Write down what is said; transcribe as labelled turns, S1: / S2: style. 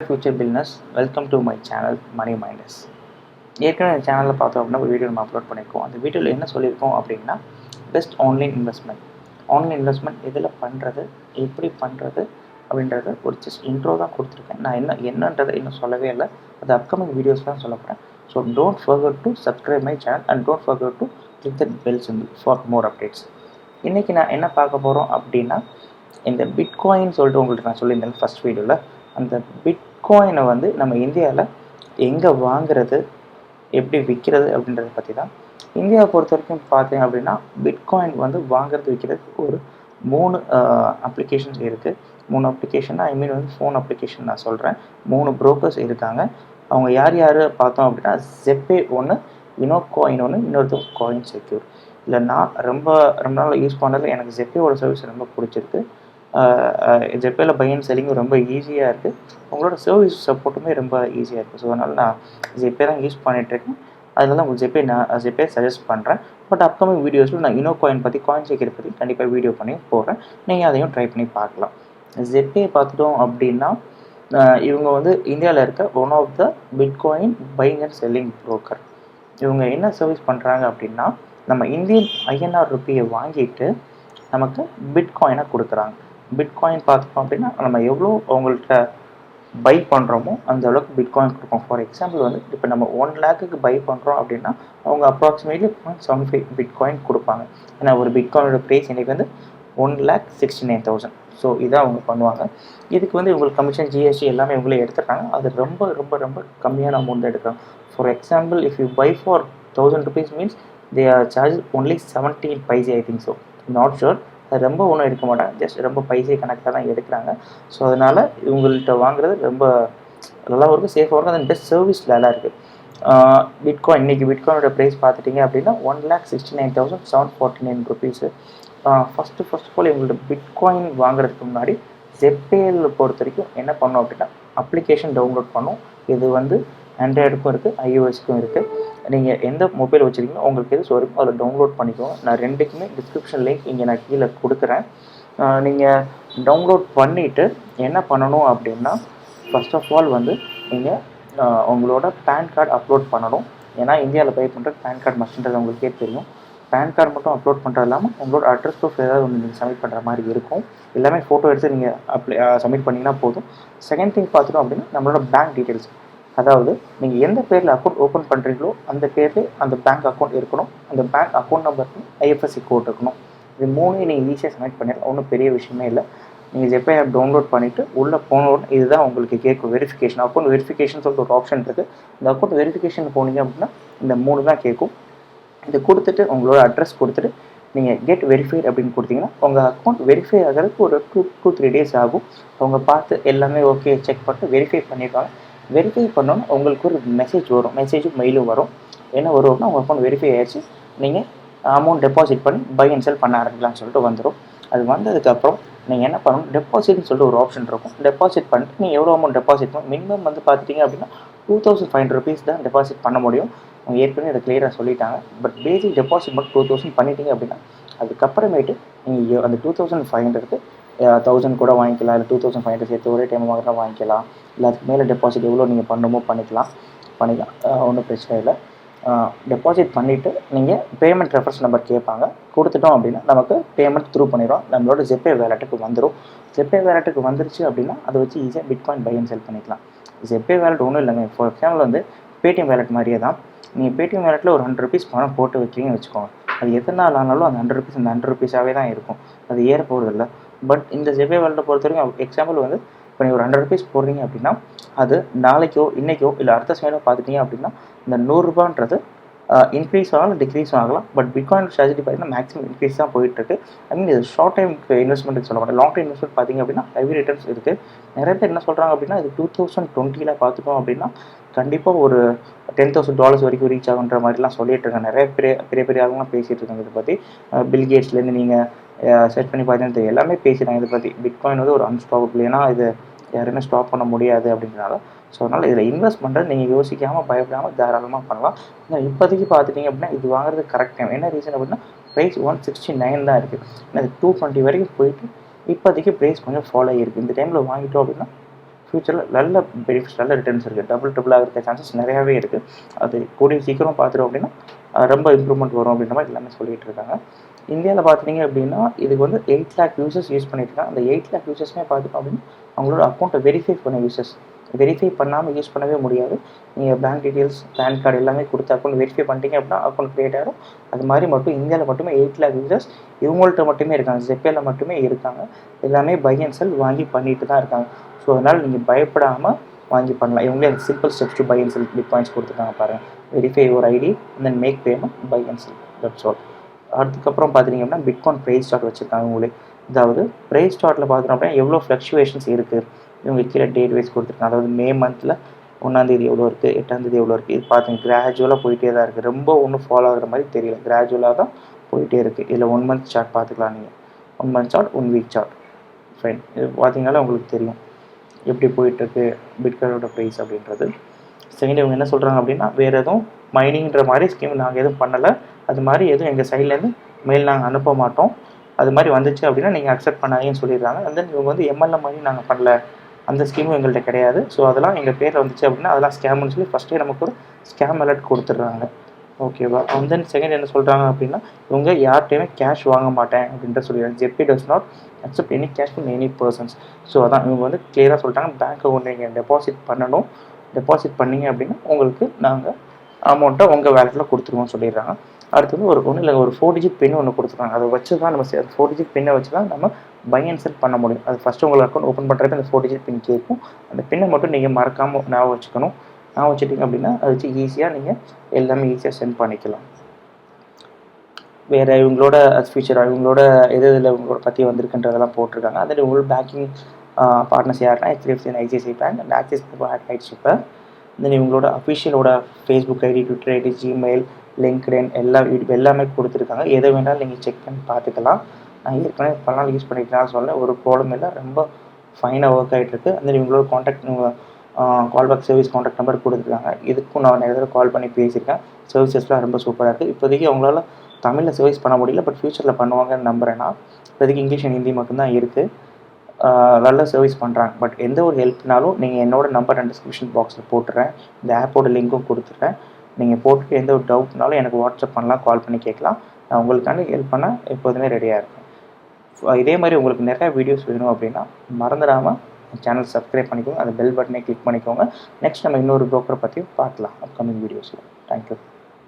S1: future business. Welcome to my channel Money Minders. ஏற்கனவே இந்த சேனலில் பார்த்தோம் அப்படின்னா ஒரு வீடியோ நம்ம அப்லோட் பண்ணியிருக்கோம். அந்த வீடியோவில் என்ன சொல்லியிருக்கோம் அப்படின்னா பெஸ்ட் ஆன்லைன் இன்வெஸ்ட்மெண்ட் எதில் பண்ணுறது, எப்படி பண்ணுறது அப்படின்றத ஒரு ஜஸ்ட் இன்ட்ரோ தான் கொடுத்துருக்கேன். நான் என்னன்றதை இன்னும் சொல்லவே இல்லை. அது அப்கமிங் வீடியோஸ் தான் சொல்ல போகிறேன். So don't forget to subscribe my channel and don't forget to click the bell simple for more updates. இன்றைக்கி நான் என்ன பார்க்க போகிறோம் அப்படின்னா இந்த பிட்காயின் சொல்லிட்டு உங்களுக்கு நான் சொல்லியிருந்தேன் ஃபஸ்ட் வீடியோவில். அந்த பிட்காயினை வந்து நம்ம இந்தியாவில் எங்கே வாங்குறது, எப்படி விற்கிறது அப்படின்றத பற்றி தான். இந்தியாவை பொறுத்த வரைக்கும் பார்த்தீங்க அப்படின்னா பிட்காயின் வந்து வாங்குறது விற்கிறதுக்கு ஒரு 3 அப்ளிகேஷன்ஸ் இருக்குது. 3 அப்ளிகேஷன் ஐ மீன் வந்து ஃபோன் அப்ளிகேஷன் நான் சொல்கிறேன். 3 புரோக்கர்ஸ் இருக்காங்க. அவங்க யார் பார்த்தோம் அப்படின்னா ஜெப்பே ஒன்று, இனோகாயின் ஒன்று, இன்னொருத்தர் காயின் செக்யூர். இல்லை நான் ரொம்ப நாள் யூஸ் பண்ணதில் எனக்கு ஜெப்பேவோட சர்வீஸ் ரொம்ப பிடிச்சிருக்கு. ஜெப்பேல பை அண்ட் செல்லிங்கும் ரொம்ப ஈஸியாக இருக்குது. உங்களோட சர்வீஸ் சப்போர்ட்டுமே ரொம்ப ஈஸியாக இருக்குது. ஸோ அதனால் நான் ஜெப்பே தான் யூஸ் பண்ணிகிட்ருக்கேன். அதனால தான் உங்களுக்கு நான் ஜெப்பே சஜஸ்ட் பண்ணுறேன். பட் அப்கமிங் வீடியோஸில் நான் இனோகாயின் பற்றி, காயின் செக்யூர் பற்றி கண்டிப்பாக வீடியோ பண்ணி போடுறேன். நீங்கள் அதையும் ட்ரை பண்ணி பார்க்கலாம். ஜெப்பே பார்த்துட்டோம் அப்படின்னா இவங்க வந்து இந்தியாவில் இருக்க one of the bitcoin buying and selling broker. இவங்க என்ன சர்வீஸ் பண்ணுறாங்க அப்படின்னா நம்ம இந்தியன் ஐஎன்ஆர் ருப்பியை வாங்கிட்டு நமக்கு பிட்காயினை கொடுக்குறாங்க. பிட்காயின் பார்த்துட்டோம் அப்படின்னா நம்ம எவ்வளோ அவங்கள்ட்ட பை பண்ணுறோமோ அந்த அளவுக்கு பிட்காயின் கொடுப்போம். ஃபார் எக்ஸாம்பிள் வந்து இப்போ நம்ம 1 லேக்குக்கு பை பண்ணுறோம் அப்படின்னா அவங்க அப்ராக்சிமேட்லி 0.75 பிட்காயின் கொடுப்பாங்க. ஏன்னா ஒரு பிட்காயினோட ப்ரைஸ் இன்றைக்கி வந்து 1,69,000. ஸோ இதான் அவங்க பண்ணுவாங்க. இதுக்கு வந்து இவங்களுக்கு கமிஷன், ஜிஎஸ்டி எல்லாமே இவங்களே எடுத்துட்டாங்க. அது ரொம்ப ரொம்ப ரொம்ப கம்மியான அமௌண்ட் எடுக்கிறாங்க. For example if you buy for 1000 rupees means they are charge only 17 paise I think. So not sure, அது ரொம்ப ஒன்றும் எடுக்க மாட்டாங்க. ஜஸ்ட் ரொம்ப பைசை கணக்காக தான் எடுக்கிறாங்க. ஸோ அதனால் இவங்கள்ட்ட வாங்குறது ரொம்ப நல்லா இருக்கும், சேஃபாக இருக்கும். அது பெஸ்ட் சர்வீஸ் நல்லா இருக்குது. பிட்காயின் இன்றைக்கி பிட்காயினோட ப்ரைஸ் பார்த்துட்டிங்க அப்படின்னா 1,69,749 rupees. ஃபஸ்ட் ஆஃப் ஆல் இவங்கள்ட்ட பிட்காயின் வாங்குறதுக்கு முன்னாடி ஜெப்பேல பொறுத்த வரைக்கும் என்ன பண்ணோம் அப்படின்னா அப்ளிகேஷன் டவுன்லோட் பண்ணோம். இது வந்து ஆண்ட்ராய்டுக்கும் இருக்குது, ஐஓஎஸ்க்கும் இருக்குது. நீங்கள் எந்த மொபைல் வச்சுருக்கீங்களோ உங்களுக்கு எது வரும் அதில் டவுன்லோட் பண்ணிக்கோங்க. நான் ரெண்டுக்குமே டிஸ்கிரிப்ஷன் லிங்க் இங்கே நான் கீழே கொடுக்குறேன். நீங்கள் டவுன்லோட் பண்ணிவிட்டு என்ன பண்ணணும் அப்படின்னா ஃபஸ்ட் ஆஃப் ஆல் வந்து நீங்கள் உங்களோட பேன் கார்டு அப்லோட் பண்ணணும். ஏன்னா இந்தியாவில் பே பண்ணுறது பேன் கார்டு மஸ்ட்ன்றது உங்களுக்கே தெரியும். பேன் கார்டு மட்டும் அப்லோட் பண்ணுறது இல்லாமல் உங்களோட அட்ரஸ் ப்ரூஃப் ஏதாவது ஒன்று நீங்கள் சப்மிட் பண்ணுற மாதிரி இருக்கும். எல்லாமே ஃபோட்டோ எடுத்து நீங்கள் சப்மிட் பண்ணிங்கன்னா போதும். செகண்ட் திங் பார்த்துட்டோம் அப்படின்னா நம்மளோட பேங்க் டீட்டெயில்ஸ், அதாவது நீங்கள் எந்த பேரில் அக்கௌண்ட் ஓப்பன் பண்ணுறீங்களோ அந்த பேரில் அந்த பேங்க் அக்கௌண்ட் இருக்கணும். அந்த பேங்க் அக்கௌண்ட் நம்பருக்கு ஐஎஃப்எஸ்சி கோட் இருக்கணும். இது 3 நீங்கள் ஈஸியாக சப்மிட் பண்ணிடலாம். ஒன்றும் பெரிய விஷயமே இல்லை. நீங்கள் ஜெப்பே ஆப் டவுன்லோட் பண்ணிவிட்டு உள்ளே போனோன்னு இதுதான் உங்களுக்கு கேட்கும் வெரிஃபிகேஷன். அக்கௌண்ட் வெரிஃபிகேஷன் சொல்லிட்டு ஒரு ஆப்ஷன் இருக்குது. இந்த அக்கௌண்ட் வெரிஃபிகேஷன் போனீங்க அப்படின்னா இந்த 3 தான் கேட்கும். இது கொடுத்துட்டு உங்களோட அட்ரஸ் கொடுத்துட்டு நீங்கள் கெட் வெரிஃபைட் அப்படின்னு கொடுத்தீங்கன்னா உங்கள் அக்கௌண்ட் வெரிஃபை ஆகிறதுக்கு ஒரு 2-3 days ஆகும். அவங்க பார்த்து எல்லாமே ஓகே செக் பண்ணிட்டு வெரிஃபை பண்ணியிருக்காங்க. வெரிஃபை பண்ணோன்னா உங்களுக்கு ஒரு மெசேஜ் வரும், மெசேஜும் மெயிலும் வரும். என்ன வரும்னா உங்கள் அக்கௌண்ட் வெரிஃபை ஆகிடுச்சு, நீங்கள் அமௌண்ட் டெபாசிட் பண்ணி பை அண்ட் செல் பண்ண ஆரம்பிக்கலாம்னு சொல்லிட்டு வந்துடும். அது வந்ததுக்கப்புறம் நீங்கள் என்ன பண்ணணும், டெபாசிட்னு சொல்லிட்டு ஒரு ஆப்ஷன் இருக்கும். டெபாசிட் பண்ணிட்டு நீங்கள் எவ்வளோ அமௌண்ட் டெபாசிட் பண்ணணும், மினிமம் வந்து பார்த்துட்டிங்க அப்படின்னா 2,500 rupees தான் டெபாசிட் பண்ண முடியும். அவங்க ஏற்கனவே அதை கிளியராக சொல்லிட்டாங்க. பட் பேசிக் டெபாசிட் மட்டும் 2,000 பண்ணிட்டீங்க அப்படின்னா அதுக்கப்புறமேட்டு நீங்கள் அந்த 2,500க்கு 1,000 கூட வாங்கிக்கலாம். இல்லை 2,500 சேர்த்து ஒரே டைம் வாங்கிக்கலாம். இல்லை அதுக்கு மேலே டெபாசிட் எவ்வளோ நீங்கள் பண்ணணுமோ பண்ணிக்கலாம். ஒன்றும் பிரச்சனை இல்லை. டெபாசிட் பண்ணிவிட்டு நீங்கள் பேமெண்ட் ரெஃபரன்ஸ் நம்பர் கேட்பாங்க. கொடுத்துட்டோம் அப்படின்னா நமக்கு பேமெண்ட் த்ரூ பண்ணிடுவோம். நம்மளோட ஜெப்பே வேலெட்டுக்கு வந்துடும். ஜெப்பே வேலெட்டுக்கு வந்துருச்சு அப்படின்னா அதை வச்சு ஈஸியாக பிட்காயின் பை அண்ட் செல் பண்ணிக்கலாம். ஜெப்பே வேலெட் ஒன்றும் இல்லைங்க. ஃபார் எக்ஸாம்பிள் வந்து பேடிஎம் வேலெட் மாதிரியே தான். நீங்கள் பேடிஎம் வேலெட்டில் ஒரு 100 rupees பணம் போட்டு வைக்கிறீங்கன்னு வச்சுக்கோங்க. அது எத்தனை நாள் ஆனாலும் அந்த 100 rupees அந்த 100 rupees-ஆகவே தான் இருக்கும். அது ஏற போகிறது இல்லை. பட் இந்த ஜெப்பே வேலெட்டை பொறுத்த வரைக்கும் எக்ஸாம்பிள் வந்து இப்போ நீங்கள் ஒரு 100 rupees போடுறீங்க அப்படின்னா அது நாளைக்கோ இன்றைக்கோ இல்லை அடுத்த சமையலோ பார்த்துட்டீங்க அப்படின்னா இந்த 100 ரூபான்றது இன்க்ரீஸ் ஆகலாம், டிக்ரீஸ் ஆகலாம். பட் பிட்காயின் ஸ்ட்ராட்டஜி பார்த்தீங்கன்னா மேக்ஸிமம் இன்க்ரீஸ் தான் போயிட்டுருக்கு. ஐ மீன் இது ஷார்ட் டைம் இன்வெஸ்ட்மெண்ட் சொல்ல மாட்டேன். லாங் டைம் இன்வெஸ்ட்மெண்ட் பார்த்தீங்க அப்படின்னா ஹெவி ரிட்டர்ன்ஸ் இருக்குது. நிறைய பேர் என்ன சொல்கிறாங்க அப்படின்னா இது 2020 பார்த்துட்டோம் அப்படின்னா கண்டிப்பாக ஒரு $10,000 வரைக்கும் ரீச் ஆகுன்ற மாதிரிலாம் சொல்லிட்டு இருக்காங்க. நிறைய பெரிய ஆளுங்களாம் பேசிகிட்டு இருக்காங்க இதை பற்றி. பில் கேட்ஸ்லேருந்து நீங்கள் சர்ச் பண்ணி பார்த்தீங்கன்னா எல்லாமே பேசுகிறாங்க இதை பற்றி. பிட்காயின் வந்து ஒரு அன்ஸ்டாப்பபிள், ஏன்னா இது யாருமே ஸ்டாப் பண்ண முடியாது அப்படின்றனால. ஸோ அதனால் இதில் இன்வெஸ்ட் பண்ணுறது நீங்கள் யோசிக்காமல் பயப்படாமல் தாராளமாக பண்ணலாம். இப்போதைக்கு பார்த்துட்டிங்க அப்படின்னா இது வாங்குறது கரெக்ட் டைம். என்ன ரீசன் அப்படின்னா ப்ரைஸ் 169 தான் இருக்குது. அது 220 வரைக்கும் போயிட்டு இப்போதைக்கு ப்ரைஸ் கொஞ்சம் ஃபாலோ ஆகிருக்கு. இந்த டைமில் வாங்கிட்டோம் அப்படின்னா ஃப்யூச்சரில் நல்ல பெனிஃபிட்ஸ், நல்ல ரிட்டர்ன்ஸ் இருக்குது. டபுள் ட்ரிபிளாக இருக்க சான்சஸ் நிறையாவே இருக்குது. அது கூடிய சீக்கிரம் பார்த்துட்டோம் அப்படின்னா ரொம்ப இம்ப்ரூவ்மெண்ட் வரும் அப்படின்ற மாதிரி எல்லாமே சொல்லிகிட்டு இருக்காங்க. இந்தியாவில் பார்த்தீங்க அப்படின்னா இதுக்கு வந்து 8 lakh யூசர்ஸ் யூஸ் பண்ணியிருக்காங்க. அந்த 8 lakh யூசர்ஸுமே பார்த்துட்டோம் அப்படின்னா அவங்களோட அக்கௌண்ட்டை வெரிஃபை பண்ண யூசர்ஸ். வெரிஃபை பண்ணாமல் யூஸ் பண்ணவே முடியாது. நீங்கள் பேங்க் டீட்டெயில்ஸ், பேன் கார்டு எல்லாமே கொடுத்து அக்கௌண்ட் வெரிஃபை பண்ணிட்டீங்க அப்படின்னா அக்கௌண்ட் க்ரியேட் ஆகிடும். அது மாதிரி மட்டும் இந்தியாவில் மட்டுமே 8 lakh யூசர்ஸ் இவங்கள்ட்ட மட்டுமே இருக்காங்க. ஜெப்பேல மட்டுமே இருக்காங்க. எல்லாமே பை அண்ட் செல் வாங்கி பண்ணிட்டு தான் இருக்காங்க. ஸோ அதனால் நீங்கள் பயப்படாமல் வாங்கி பண்ணலாம். இவங்களே அந்த simple steps to buy and sell bitcoins கொடுத்துருக்காங்க பாருங்கள். Verify your ID and then make payment, buy and sell, that's all. அதுக்கப்புறம் பார்த்துட்டிங்க அப்படின்னா பிட்காயின் ப்ரைஸ் சார்ட் வச்சுருக்காங்க உங்களே. அதாவது ப்ரைஸ் சார்ட்டில் பார்க்குறோம் அப்படின்னா எவ்வளோ ஃப்ளக்சுவேஷன்ஸ் இருக்குது இவங்க கீழே டேட் வைஸ் கொடுத்துருக்காங்க. அதாவது மே மந்தில் 1ஆம் தேதி எவ்வளோ இருக்குது, 8ஆம் தேதி எவ்வளோ இருக்குது. இது பார்த்துங்க கிராஜுவலாக போயிட்டே தான் இருக்குது. ரொம்ப ஒன்றும் ஃபாலோ ஆகிற மாதிரி தெரியல. கிராஜுவலாக தான் போயிட்டே இருக்குது. இதில் 1 month சார்ட் பார்த்துக்கலாம் நீங்கள். 1 month chart, 1 week chart. Fine. இது பார்த்தீங்கனாலே உங்களுக்கு தெரியும் எப்படி போயிட்டுருக்கு பிட்காயினோட ப்ரைஸ் அப்படின்றது. செகண்ட் இவங்க என்ன சொல்கிறாங்க அப்படின்னா வேறு எதுவும் மைனிங்கிற மாதிரி ஸ்கீம் நாங்கள் எதுவும் பண்ணலை. அது மாதிரி எதுவும் எங்கள் சைட்லேருந்து மெயில் நாங்கள் அனுப்ப மாட்டோம். அது மாதிரி வந்துச்சு அப்படின்னா நீங்கள் அக்செப்ட் பண்ணாதீங்கன்னு சொல்லிடுறாங்க. அண்ட் தென் இவங்க வந்து எம்எல்ஏ மாதிரி நாங்கள் பண்ணல, அந்த ஸ்கீமும் எங்கள்கிட்ட கிடையாது. ஸோ அதெல்லாம் எங்கள் பேரில் வந்துச்சு அப்படின்னா அதெல்லாம் ஸ்கேம்னு சொல்லி ஃபஸ்ட்டே நமக்கு ஒரு ஸ்கேம் அலர்ட் கொடுத்துட்றாங்க. ஓகேவா? அண்ட் தென் செகண்ட் என்ன சொல்கிறாங்க அப்படின்னா இவங்க யார்கிட்டையுமே கேஷ் வாங்க மாட்டேன் அப்படின்ற சொல்லிடுறாங்க. JP does not accept any cash from any persons. So அதான் இவங்க வந்து கிளியராக சொல்லிட்டாங்க. பேங்க் அக்கௌண்ட் நீங்கள் டெபாசிட் பண்ணணும். டெபாசிட் பண்ணிங்க அப்படின்னா உங்களுக்கு நாங்கள் அமௌண்ட்டை உங்கள் வேலெட்டில் கொடுத்துருவோம்னு சொல்லிடுறாங்க. அடுத்தது ஒன்றும் இல்லை, ஒரு 4 digit பின் ஒன்று கொடுத்துருக்காங்க. அதை வச்சு தான் நம்ம 4 digit பின்னை வச்சு தான் நம்ம பை அண்ட் செல் பண்ண முடியும். அது ஃபஸ்ட்டு உங்கள் அக்கௌண்ட் ஓப்பன் பண்ணுறப்ப அந்த 4 digit பின் கேட்கும். அந்த பின்னை மட்டும் நீங்கள் மறக்காமல் ஞாபகம் வச்சுக்கணும். ஞாபகம் வச்சுட்டிங்க அப்படின்னா அதை வச்சு ஈஸியாக நீங்கள் எல்லாமே ஈஸியாக சென்ட் பண்ணிக்கலாம். வேறு இவங்களோட ஃபியூச்சர் இவங்களோட இதில் இவங்களோட பற்றி வந்திருக்குன்றதெல்லாம் போட்டிருக்காங்க. அதில் உங்களோட பேங்கிங் பார்ட்னர்ஸ் யாருன்னா HDFC and ICICI bank and Axis ஆயிடுச்சு. இப்போ தென் இவங்களோட அஃபிஷியலோட Facebook ID, Twitter ID, Gmail, LinkedIn எல்லாமே கொடுத்துருக்காங்க. எதை வேணாலும் நீங்கள் செக் பண்ணி பார்த்துக்கலாம். நான் ஏற்கனவே பல நாள் யூஸ் பண்ணிக்கலாம் சொல்ல ஒரு ப்ராப்ளம் இல்லை, ரொம்ப ஃபைனாக ஒர்க் ஆகிட்டுருக்கு. அந்த இவங்களோட contact callback service contact number கொடுத்துருக்காங்க. இதுக்கும் நான் நிறைய தடவை கால் பண்ணி பேசியிருக்கேன். சர்வீசஸ்லாம் ரொம்ப சூப்பராக இருக்குது. இப்போதைக்கு அவங்களால தமிழில் சர்வீஸ் பண்ண முடியல, பட் ஃப்யூச்சரில் பண்ணுவாங்கன்னு நம்புகிறேன்னா. இப்போதைக்கு இங்கிலீஷ் அண்ட் ஹிந்தி மட்டும்தான் இருக்குது. நல்ல சர்வீஸ் பண்ணுறாங்க. பட் எந்த ஒரு ஹெல்ப்னாலும் நீங்கள் என்னோடய நம்பர் அண்ட் டிஸ்கிரிப்ஷன் பாக்ஸில் போட்டுறேன். இந்த ஆப்போட லிங்க்கும் கொடுத்துட்றேன். நீங்கள் போட்டுட்டு எந்த ஒரு டவுட்னாலும் எனக்கு வாட்ஸ்அப் பண்ணலாம், கால் பண்ணி கேட்கலாம். நான் உங்களுக்காண்டி ஹெல்ப் பண்ண எப்போதுமே ரெடியாக இருக்கேன். இதே மாதிரி உங்களுக்கு நிறையா வீடியோஸ் வேணும் அப்படின்னா மறந்துடாமல் சேனல் சப்ஸ்கிரைப் பண்ணிக்கோங்க. அந்த பெல் பட்டனை கிளிக் பண்ணிக்கோங்க. நெக்ஸ்ட் நம்ம இன்னொரு ப்ரோக்கரை பற்றியும் பார்க்கலாம் அப்கமிங் வீடியோஸில். தேங்க்யூ.